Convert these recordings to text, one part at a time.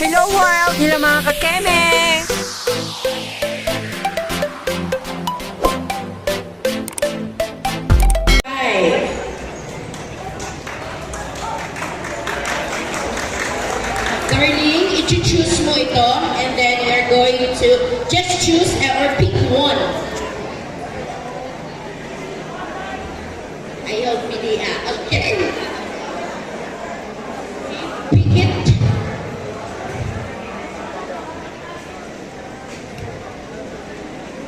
Hello world! Hello mga kakeme! Hi! Darling, i-choose mo ito and then you're going to just choose or pick one. Ayaw pili okay. Pick it.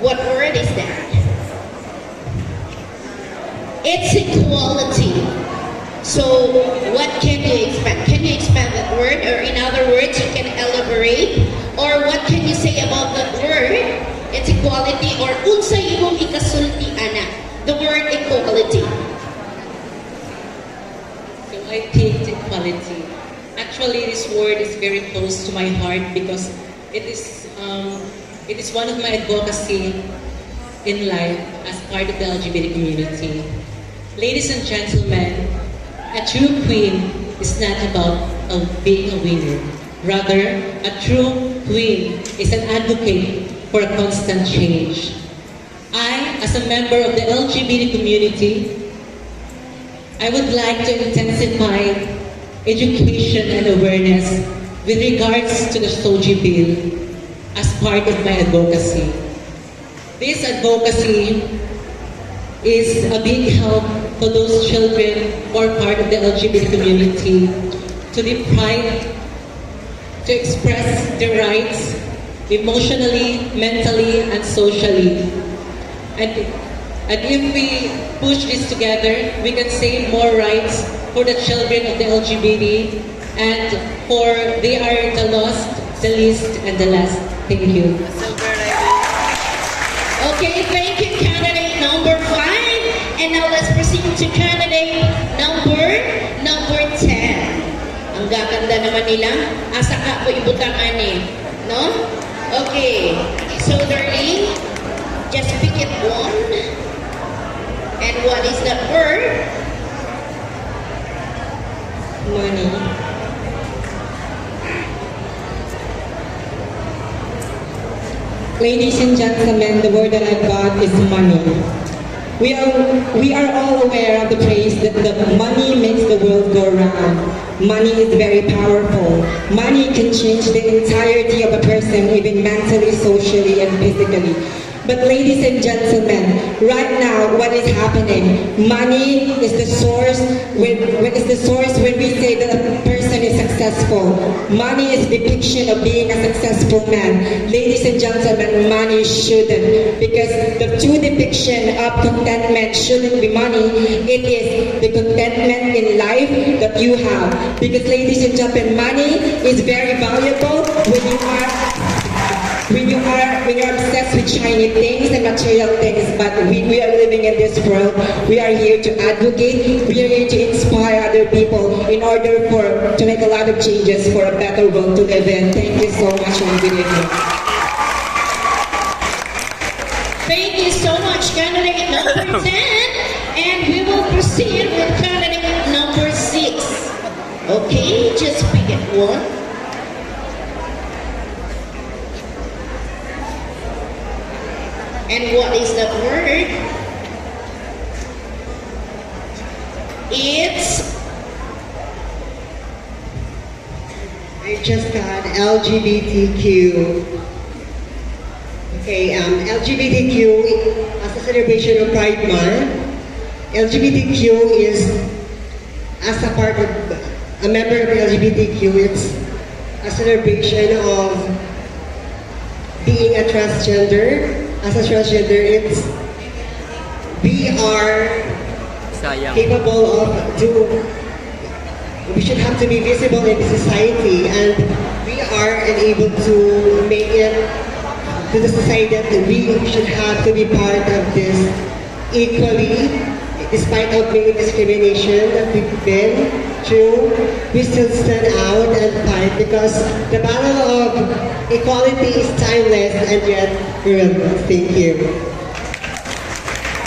What word is that? It's equality. So, what can you expand? Can you expand that word? Or in other words, you can elaborate? Or what can you say about that word? It's equality. Or unsay imong ikasulti, ana? The word equality. So I picked equality. Actually, this word is very close to my heart because it is one of my advocacy in life as part of the LGBT community. Ladies and gentlemen, a true queen is not about being a winner. Rather, a true queen is an advocate for a constant change. I, as a member of the LGBT community, I would like to intensify education and awareness with regards to the SOGI bill as part of my advocacy. This advocacy is a big help for those children who are part of the LGBT community to be proud, to express their rights emotionally, mentally, and socially. And if we push this together, we can save more rights for the children of the LGBT and for they are the lost, the least, and the last. Thank you. Okay, thank you, candidate number 5. And now let's proceed to candidate number 10. Ang gaganda naman nila. Asa ka po ibutangan eh. No? Okay. So, darling, just pick it one. And what is that word? Money. Ladies and gentlemen, the word that I've got is money. We are all aware of the phrase that the money makes the world go round. Money is very powerful. Money can change the entirety of a person, even mentally, socially, and physically. But ladies and gentlemen, right now, what is happening? Money is the source when we say that a person is successful. Money is depiction of being a successful man. Ladies and gentlemen, money shouldn't. Because the true depiction of contentment shouldn't be money. It is the contentment in life that you have. Because ladies and gentlemen, money is very valuable when you're obsessed with shiny things and material things, but we are living in this world. We are here to advocate, we are here to inspire other people in order to make a lot of changes for a better world to live in. Thank you so much and good evening. Thank you so much, candidate number 10. And we will proceed with candidate number 6. Okay, just pick it one. And what is that word? I just got LGBTQ. Okay, LGBTQ as a celebration of Pride Month. LGBTQ is, as a part of a member of the LGBTQ, it's a celebration of being a transgender. As a transgender, we are capable of we should have to be visible in society, and we are able to make it to the society that we should have to be part of this equally, despite of many discrimination that we've been through. We still stand out and fight because the battle of equality is timeless and yet relevant. Thank you.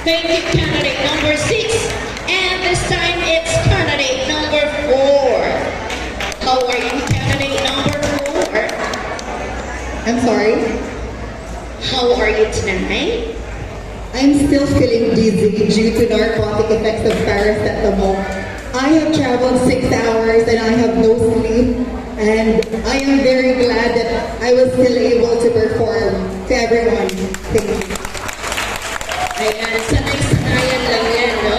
Thank you, candidate number 6. And this time it's candidate number 4. How are you, candidate number 4? I'm sorry. How are you tonight? I'm still feeling dizzy due to narcotic effects of paracetamol. I have traveled 6 hours and I have no sleep. And I am very glad that I was still able to perform to everyone. Thank you. Ayan, sanay-sanayan lang yan, no?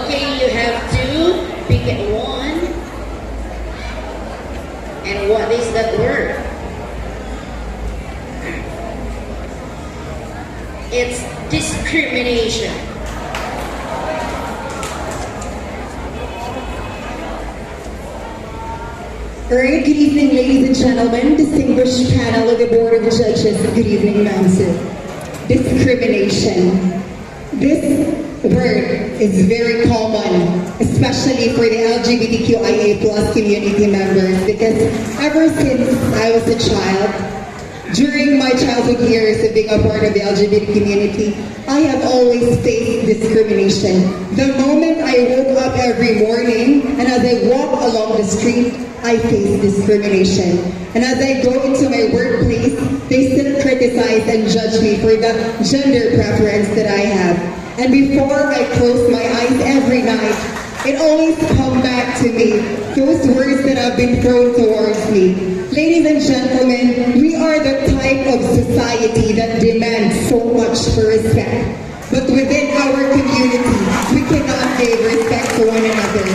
Okay, you have to pick one. And what is that word? It's discrimination. Alright, good evening ladies and gentlemen, distinguished panel of the Board of Judges. Good evening, ma'am, sir. Discrimination. This word is very common, especially for the LGBTQIA+ community members, because ever since I was a child, during my childhood years of being a part of the LGBT community, I have always faced discrimination. The moment I woke up every morning and as I walk along the street, I face discrimination. And as I go into my workplace, they still criticize and judge me for the gender preference that I have. And before I close my eyes every night, it always comes back to me, those words that have been thrown towards me. Ladies and gentlemen, we are the type of society that demands so much for respect. But within our community, we cannot give respect to one another.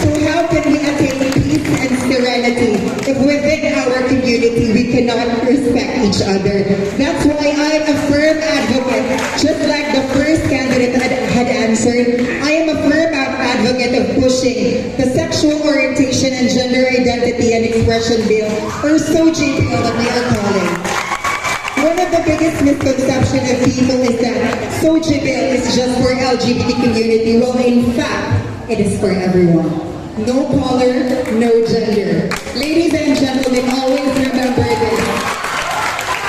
So how can we attain peace and serenity if within our community we cannot respect each other? That's why I'm a firm advocate, just like the first candidate had answered, I am a firm advocate of pushing the Sexual Orientation and Gender Identity and Expression Bill, or SOGI bill that we are calling. One of the biggest misconceptions of people is that SOGI bill is just for LGBT community. Well, in fact, it is for everyone. No color, no gender. Ladies and gentlemen, always remember this,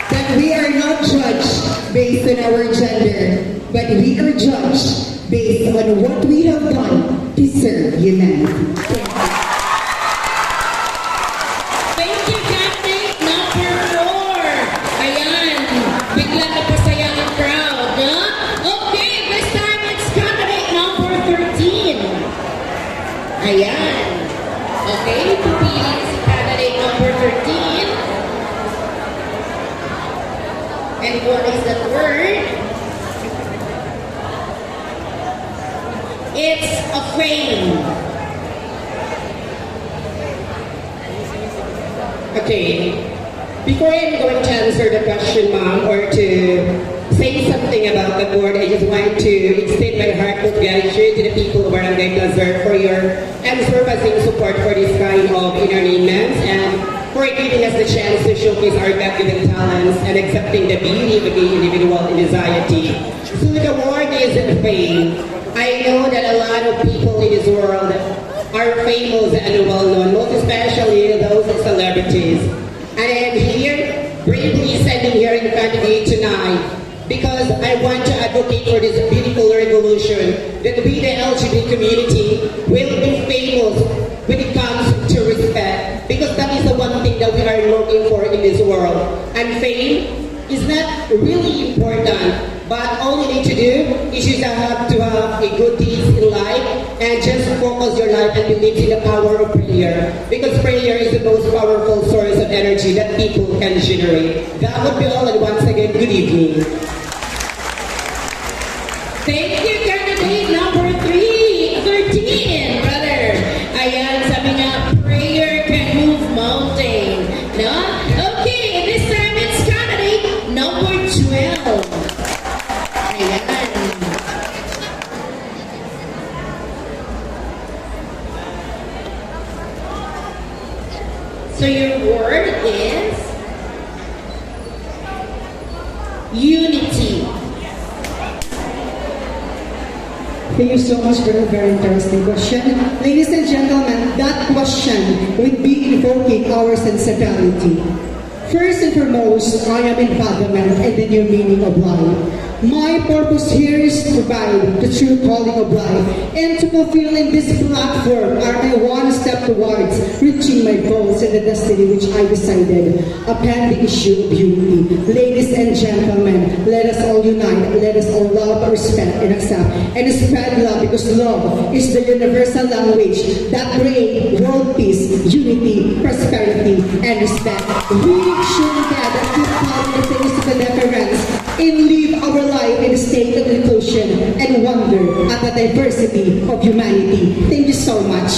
that we are not judged based on our gender, but we are judged based on what we have done to serve humanity. Thank you, candidate number 4. Ayan, bigla na pasaya ang crowd, no? Okay, this time it's candidate number 13. Ayan. Okay, pupili si candidate number 13. And what is that word? It's a fame. Okay, before I'm going to answer the question, ma'am, or to say something about the board, I just want to extend my heartfelt gratitude to the people of Barangay Plaza for your unsurpassing support for this kind of entertainment and for giving us the chance to showcase our God-given talents and accepting the beauty of a gay individual in society. So the award is fame. I know that a lot of people in this world are famous and well-known, most especially those celebrities. And I am here, bravely standing here in front of you tonight, because I want to advocate for this beautiful revolution that we, the LGBT community, will be famous when it comes to respect, because that is the one thing that we are looking for in this world. And fame is not really important, but all you need to do is you have to have a good deeds in life and just focus your life and believe in the power of prayer, because prayer is the most powerful source of energy that people can generate. That would be all, and once again, good evening. Thank you, candidate number 13, brother. Ayan, sabi nga, prayer can move mountain. No? Okay, this time it's candidate number 12. Ayan. So your word is unity. Thank you so much for a very interesting question. Ladies and gentlemen, that question would be invoking our sensibility. First and foremost, I am embodiment and the new meaning of life. My purpose here is to provide the true calling of life and to fulfilling this platform are my one step towards reaching my goals and the destiny which I decided upon the issue of unity. Ladies and gentlemen, let us all unite, let us all love, respect, and accept, and spread love because love is the universal language that creates world peace, unity, prosperity, and respect. We should together keep calling the things to the difference and live our life in a state of inclusion and wonder at the diversity of humanity. Thank you so much.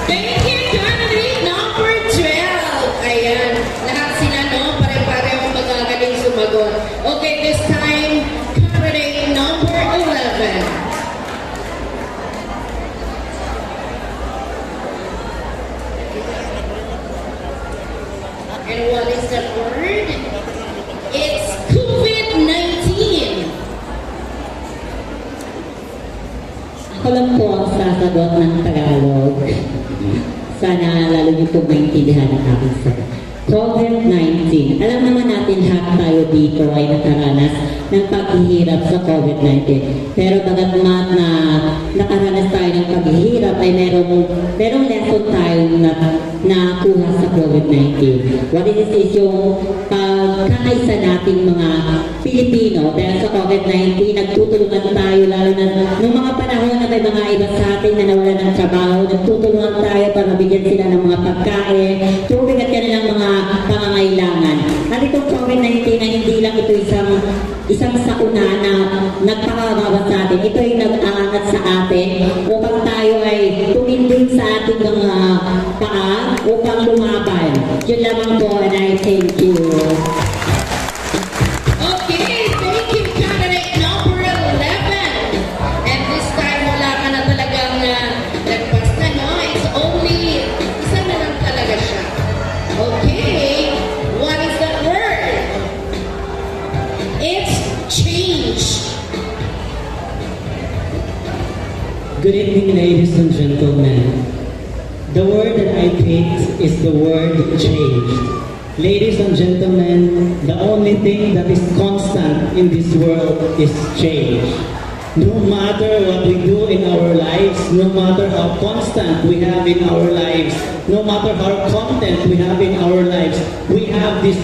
Thank you, candidate number 12. Ayan, lahat sila, no? Pare-pareho magagaling sumagot. Okay, this time, candidate number 11. And what is the word? It's COVID-19. Ako lang po ang sasagot ng Tagalog. Sana lalo niyo po maintindihan ang aking sagot. COVID-19. Alam naman natin lahat tayo dito ay nakaranas ng paghihirap sa COVID-19. Pero bagamat na nakaranas tayo ng paghihirap ay merong lesson tayo na nakuha sa COVID-19. What it is yung pagkakaisa nating mga Pilipino. Dahil sa COVID-19, nagtutulungan tayo lalo na nung mga panahon na may mga iba sa atin na nawala ng trabaho, nagtutulungan tayo para mabigyan sila ng mga pagkain, tubig at kanilang mga pangangailangan. At itong COVID-19 na hindi lang ito isang sakuna na nagpakabawa sa atin. Ito ay nag-aangat sa atin upang tayo ay tumindig sa ating mga paa upang lumaban. Yun lamang po, and I thank you. Okay, thank you, candidate number 11. And this time, wala ka na talagang nagpas na, no? It's only, isa na lang talaga siya. Okay, what is that word? It's change. Good evening, ladies and gentlemen. The word that I picked is the word change. Ladies and gentlemen, the only thing that is constant in this world is change. No matter what we do in our lives, no matter how constant we have in our lives, no matter how content we have in our lives, we have this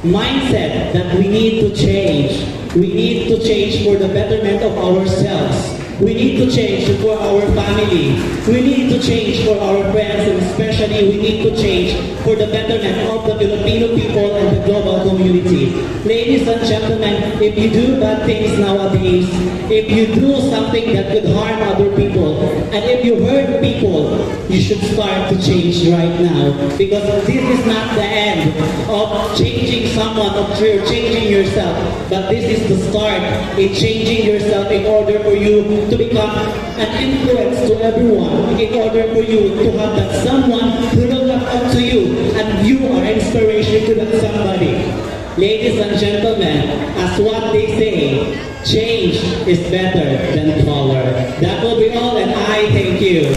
mindset that we need to change. We need to change for the betterment of ourselves. We need to change for our family. We need to change for our friends, and especially we need to change for the betterment of the Filipino people and the global community. Ladies and gentlemen, if you do bad things nowadays, if you do something that could harm other people, and if you hurt people, you should start to change right now. Because this is not the end of changing someone, of changing yourself, but this is the start in changing yourself in order for you to become an influence to everyone, in order for you to have that someone who will look up to you and you are inspiration to that somebody. Ladies and gentlemen, as what they say, change is better than color. That will be all, and I thank you.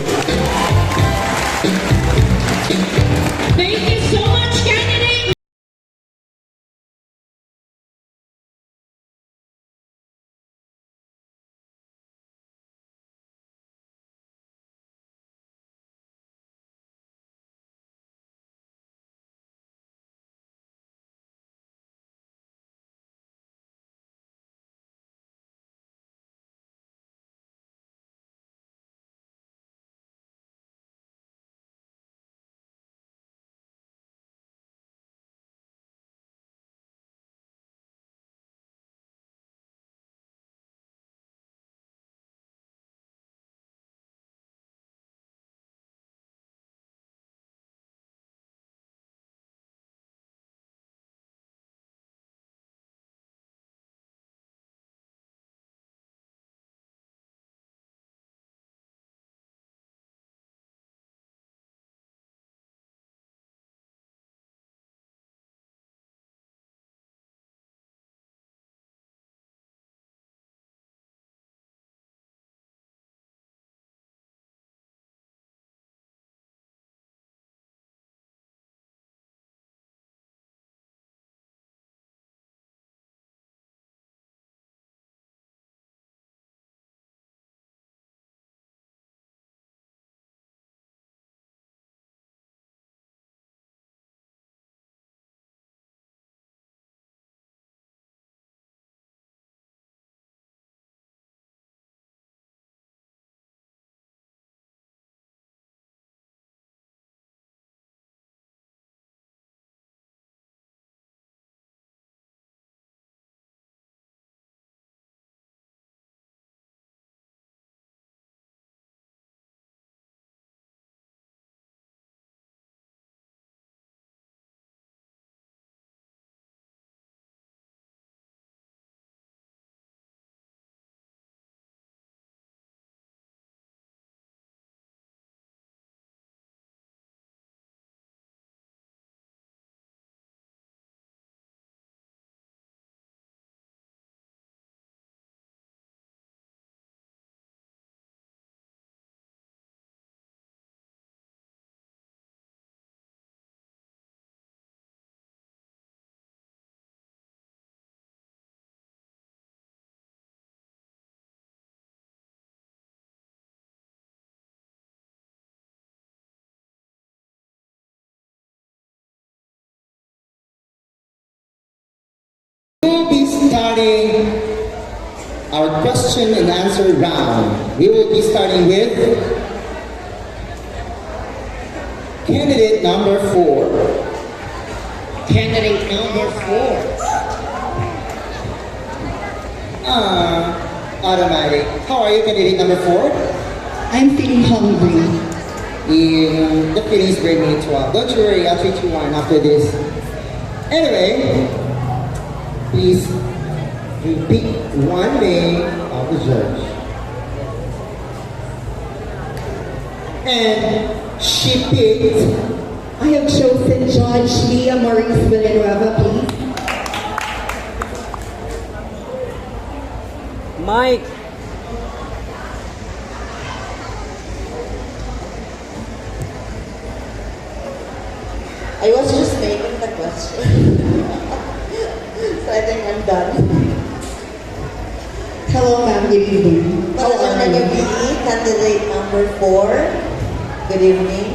starting our question and answer round. We will be starting with candidate number 4. Candidate number 4. Automatic. How are you, candidate number 4? I'm feeling hungry. The feelings bring me to up. Don't you worry, I'll treat you one after this. Anyway, please repeat one name of the judge. And she picked. I have chosen Judge Leah Maurice Villanueva, please. Mike. I was just making the question. So I think I'm done. Hello, ma'am. Good evening. Well, I'm going to be candidate number 4. Good evening.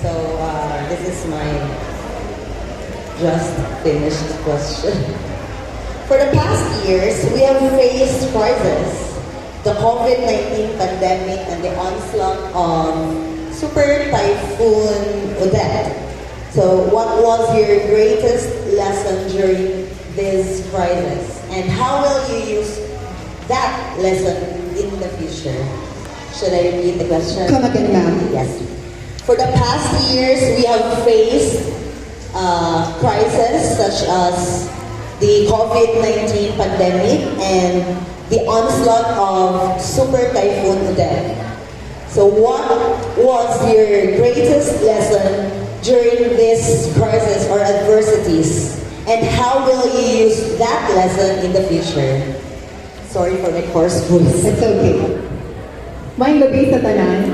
So, this is my just finished question. For the past years, we have faced crises. The COVID-19 pandemic and the onslaught of Super Typhoon 𝗚𝗢𝗘𝗡. So what was your greatest lesson during this crisis? And how will you use that lesson in the future? Should I repeat the question? Come again, ma'am. Yes. For the past years, we have faced crises such as the COVID-19 pandemic and the onslaught of Super Typhoon 𝗚𝗢𝗘. So what was your greatest lesson during this crisis or adversities? And how will you use that lesson in the future? Sorry for my coarse voice. It's okay. Maayong gabi sa tanan.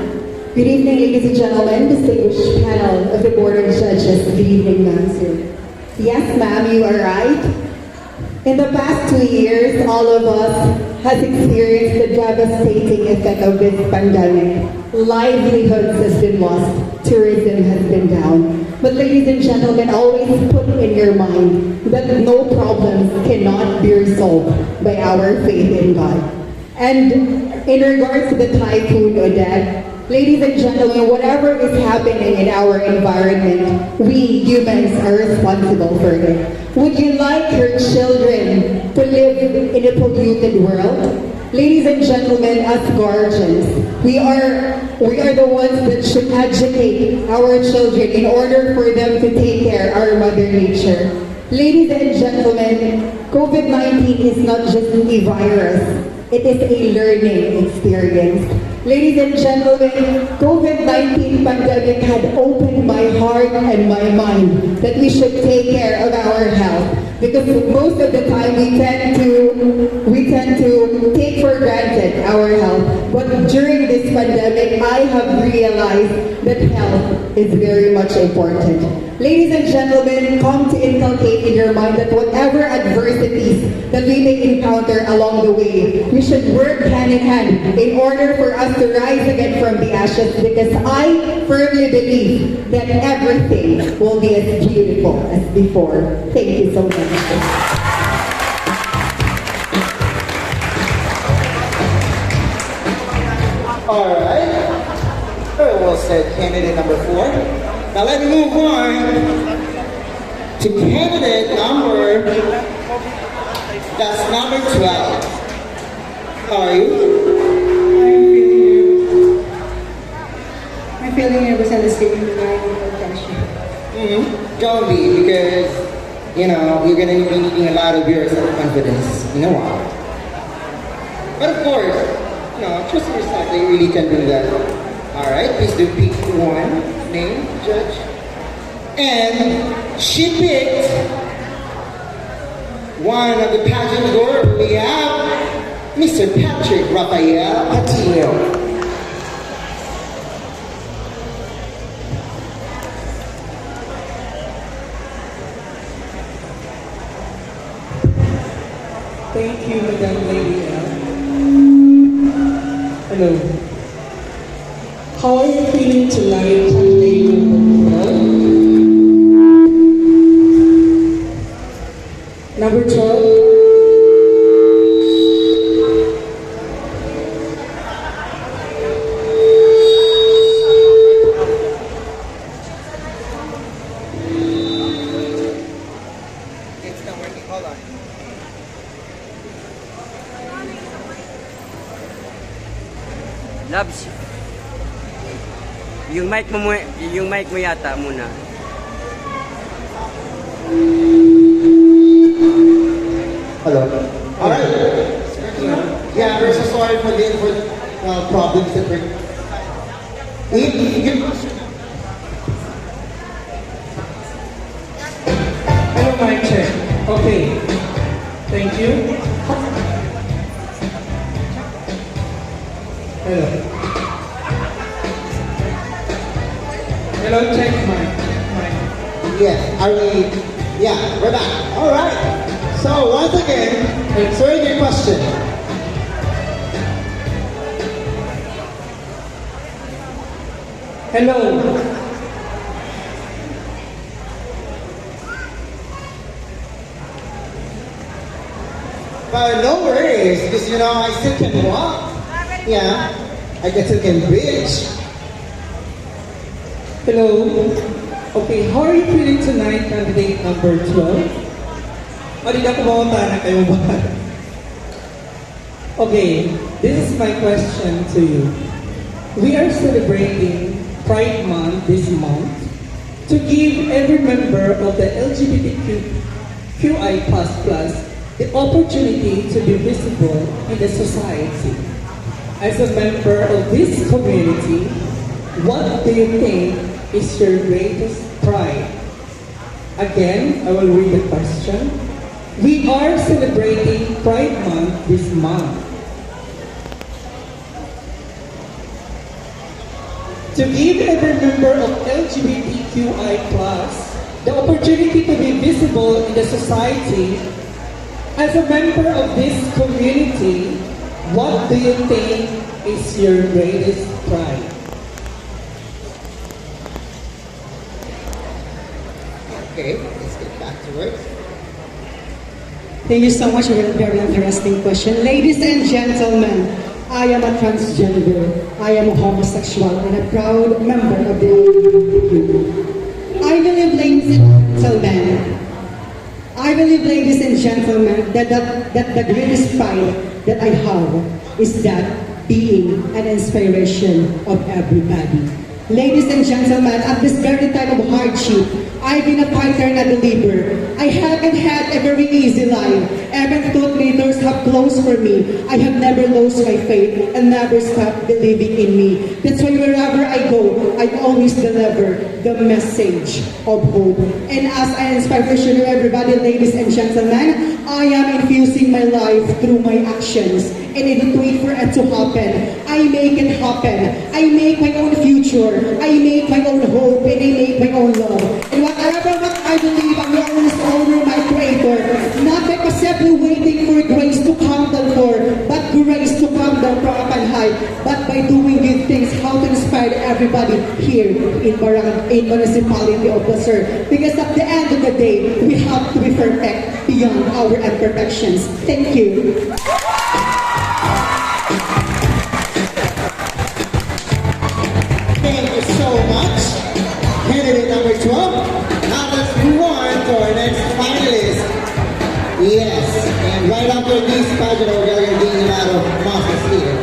Good evening, ladies and gentlemen, distinguished panel of the Board of Judges. Good evening, ma'am, sir. Yes, ma'am, you are right. In the past 2 years, all of us has experienced the devastating effect of this pandemic. Livelihoods has been lost, tourism has been down. But ladies and gentlemen, always put in your mind that no problems cannot be resolved by our faith in God. And in regards to the Typhoon 𝗚𝗢𝗘𝗡, ladies and gentlemen, whatever is happening in our environment, we humans are responsible for it. Would you like your children to live in a polluted world? Ladies and gentlemen, as guardians, we are the ones that should educate our children in order for them to take care of our Mother Nature. Ladies and gentlemen, COVID-19 is not just a virus. It is a learning experience. Ladies and gentlemen, COVID-19 pandemic had opened my heart and my mind that we should take care of our health. Because most of the time we tend to take for granted our health. But during this pandemic, I have realized that health is very much important. Ladies and gentlemen, come to inculcate in your mind that whatever adversities that we may encounter along the way, we should work hand in hand in order for us to rise again from the ashes, because I firmly believe that everything will be as beautiful as before. Thank you so much. Alright. Very well said, candidate number 4. Now let me move on to candidate number 12. How are you? I'm feeling nervous and the same question. Don't be, because you're gonna be needing a lot of your self-confidence in a while. But of course, trust yourself that you really can do that. Alright, please do pick one name, judge. And she picked one of the pageant goers. We have Mr. Patrick Raphael Patino. Thank you, Madam Lady L. Hello. How are you feeling tonight, candidate number 12? number 12. It's not working. Hold on. Labs. Yung mic mo yata muna. Hello. All right. Yeah, we're so sorry for the problems that we're. Hello, mic check. Okay. Thank you. Hello. Hello, check mic. Yes. Are we? Yeah, we're back. All right. So once again, answering your question. Hello. But no worries, because I still can walk. Yeah, I still can bridge. Hello. Okay, how are you feeling tonight, candidate number 12? Hindi na kumawanta na kayo ba? Okay, this is my question to you. We are celebrating Pride Month this month to give every member of the LGBTQI++ the opportunity to be visible in the society. As a member of this community, what do you think is your greatest pride? Again, I will read the question. We are celebrating Pride Month this month. To give every member of LGBTQI+, the opportunity to be visible in the society, as a member of this community, what do you think is your greatest pride? Okay, let's get back to work. Thank you so much for a very interesting question. Ladies and gentlemen, I am a transgender, I am a homosexual, and a proud member of the LGBTQ. I believe, ladies and gentlemen, that the greatest pride that I have is that being an inspiration of everybody. Ladies and gentlemen, at this very time of hardship, I've been a fighter and a believer. I haven't had a very easy life. Even thought leaders have closed for me. I have never lost my faith and never stopped believing in me. That's why wherever I go, I always deliver the message of hope. And as an inspiration to everybody, ladies and gentlemen, I am infusing my life through my actions. And I don't wait for it to happen. I make it happen. I make my own future. I make my own hope. And I make my own love. And whatever what I believe, I will always honor my Creator. Not by passively waiting for grace to come down for, but grace to come down from up and high. But by doing good things, how to inspire everybody here in municipality of Lasur. Because at the end of the day, we have to be perfect beyond our imperfections. Thank you. Thank you so much. Candidate number 12. Now let's move on to our next finalist. Yes, and right after this pageant, we're going to get a lot of muscles here.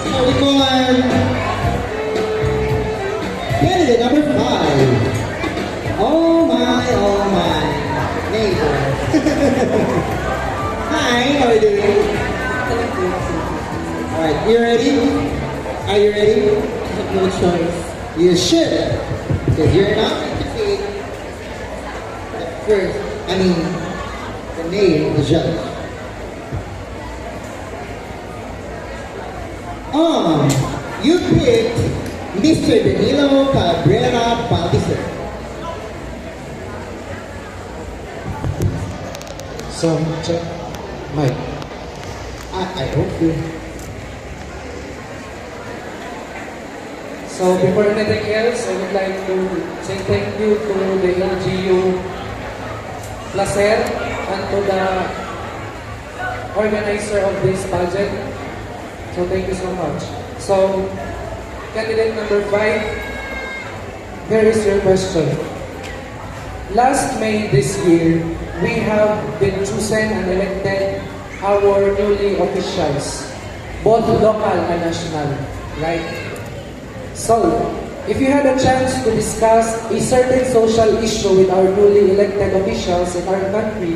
So we go on. Candidate number 5. Oh my, neighbor. Hi, how are you doing? Alright, you ready? Are you ready? I have no choice. You should. Because you're not going to take the name of the judge. You picked Mr. Danilo Cabrera Bautista. So, check. Mike. I hope you. So before anything else, I would like to say thank you to the LGU Placer and to the organizer of this project. So thank you so much. So candidate number 5, here is your question. Last May this year, we have been chosen and elected our newly officials, both local and national, right? So, if you had a chance to discuss a certain social issue with our newly elected officials in our country,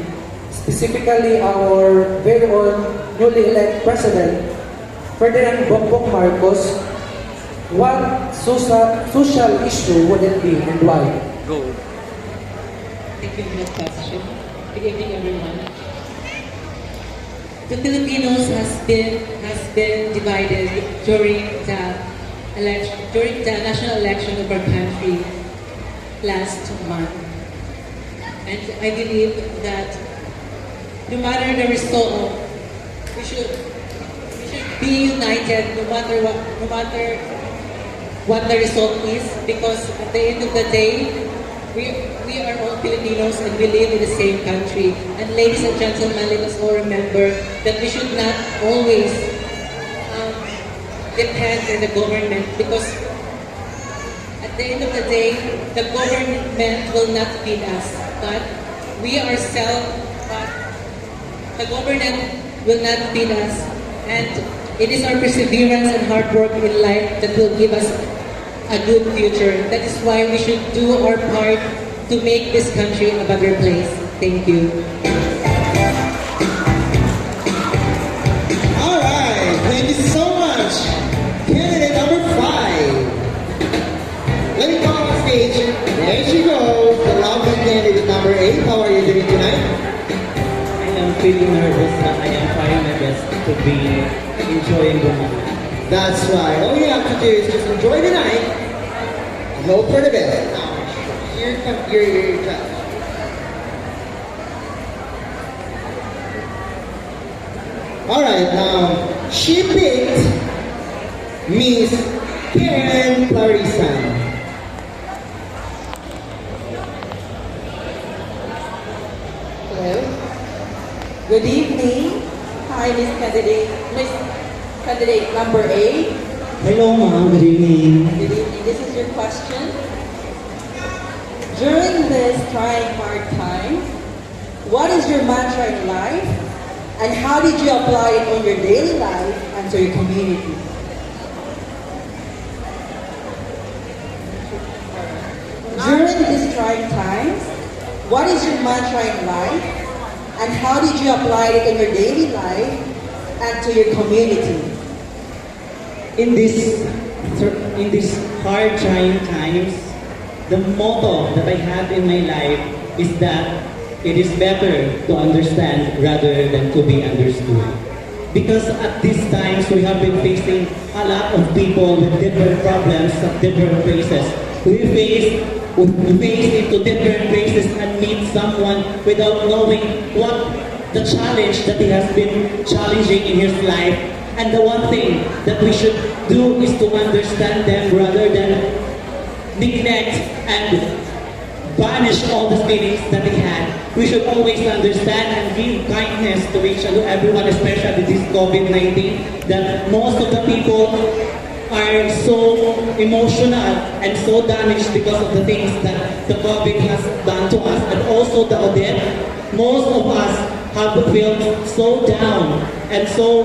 specifically our very own newly elected President, Ferdinand Bongbong Marcos, what social issue would it be and why? Go. Thank you for that question. Good evening, everyone. The Filipinos has been divided during the national election of our country last month, and I believe that no matter the result, we should be united no matter what the result is, because at the end of the day, we are all Filipinos and we live in the same country. And ladies and gentlemen, let us all remember that we should not always depend on the government, because at the end of the day, the government will not feed us, but we ourselves, the government will not feed us, and it is our perseverance and hard work in life that will give us a good future. That is why we should do our part to make this country a better place. Thank you. All right, thank you so much. Candidate number 5. Let me call on stage. There she goes, the lovely candidate number 8. How are you doing tonight? I am feeling nervous, but I am trying my best to be enjoying the moment. That's right. All you have to do is just enjoy the night and hope for the best. Now, here comes your judge. All right. She picked Miss 𝗤𝗨𝗘𝗚𝗏. Hello. Good evening. Hi, Miss Candidate number 8. Hello, ma'am. Good evening. Good evening. This is your question. During this trying hard time, what is your mantra in life, and how did you apply it on your daily life and to your community? During these trying times, what is your mantra in life, and how did you apply it in your daily life and to your community? In this hard trying times, the motto that I have in my life is that it is better to understand rather than to be understood. Because at these times, we have been facing a lot of people with different problems at different places. We face into different places and meet someone without knowing what the challenge that he has been challenging in his life. And the one thing that we should do is to understand them rather than neglect and banish all the feelings that they had. We should always understand and give kindness to each and everyone, especially this COVID-19, that most of the people are so emotional and so damaged because of the things that the COVID has done to us, and also the Odette. Most of us have felt so down and so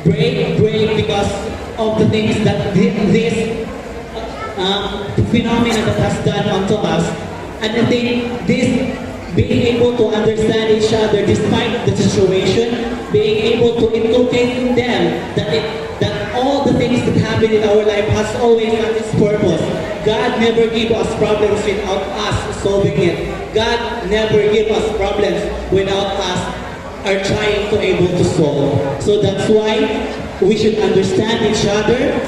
break because of the things that this phenomenon that has done onto us. And I think this being able to understand each other despite the situation, being able to inculcate in them that all the things that happen in our life has always had its purpose. God never gave us problems without us solving it. God never gave us problems without us are trying to able to solve. So that's why we should understand each other,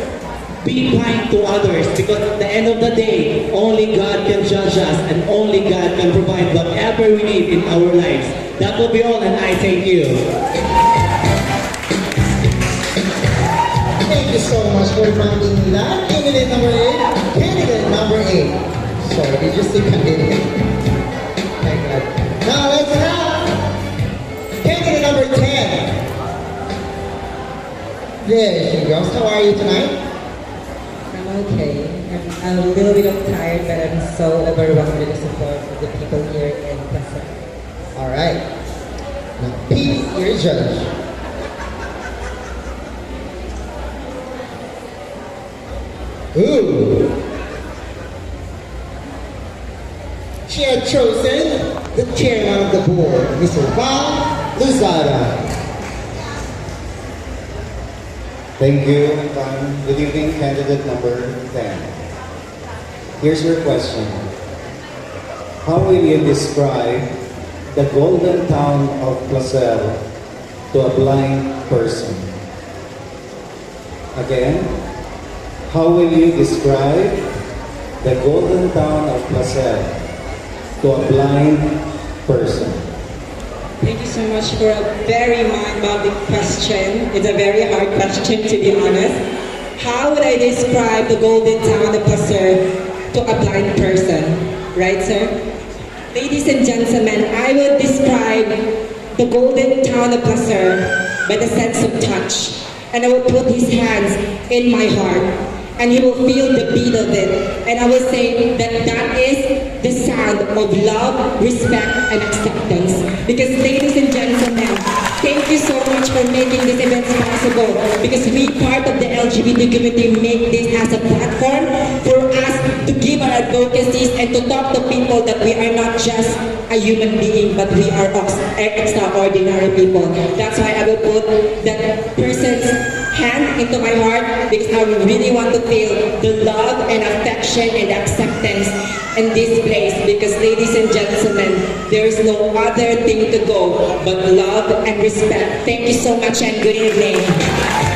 be kind to others, because at the end of the day, only God can judge us and only God can provide whatever we need in our lives. That will be all, and I thank you. Thank you so much for mounting that. Candidate number 8. Candidate number 8. Sorry, did you say candidate? Thank God. Now let's have candidate number 10. There she goes. How are you tonight? I'm okay. I'm a little bit tired, but I'm so overwhelmed with the support of the people here in Plaza. Alright. Now, Pete, you're a judge. Ooh. She had chosen the chairman of the board, Mr. 𝗤𝗨𝗘𝗘𝗡. Thank you. Good evening, candidate number 10. Here's your question. How will you describe the golden town of 𝗤𝗨𝗘𝗡𝗥 to a blind person? Again, how will you describe the golden town of 𝗤𝗨𝗘𝗡𝗥 to a blind person? Thank you so much for a very mind-boggling question. It's a very hard question, to be honest. How would I describe the golden town of 𝗤𝗨𝗘𝗡𝗥 to a blind person? Right, sir? Ladies and gentlemen, I would describe the golden town of 𝗤𝗨𝗃 by the sense of touch. And I will put his hands in my heart, and he will feel the beat of it. And I will say that that is the sound of love, respect, and acceptance. Because ladies and gentlemen, thank you so much for making this event possible. Because we, part of the LGBT community, make this as a platform for us to give our advocacies and to talk to people that we are not just a human being, but we are extraordinary people. That's why I will put that person's hand into my heart, because I really want to feel the love and affection and acceptance in this place. Because ladies and gentlemen, there is no other thing to go but love and respect. Thank you so much and good evening.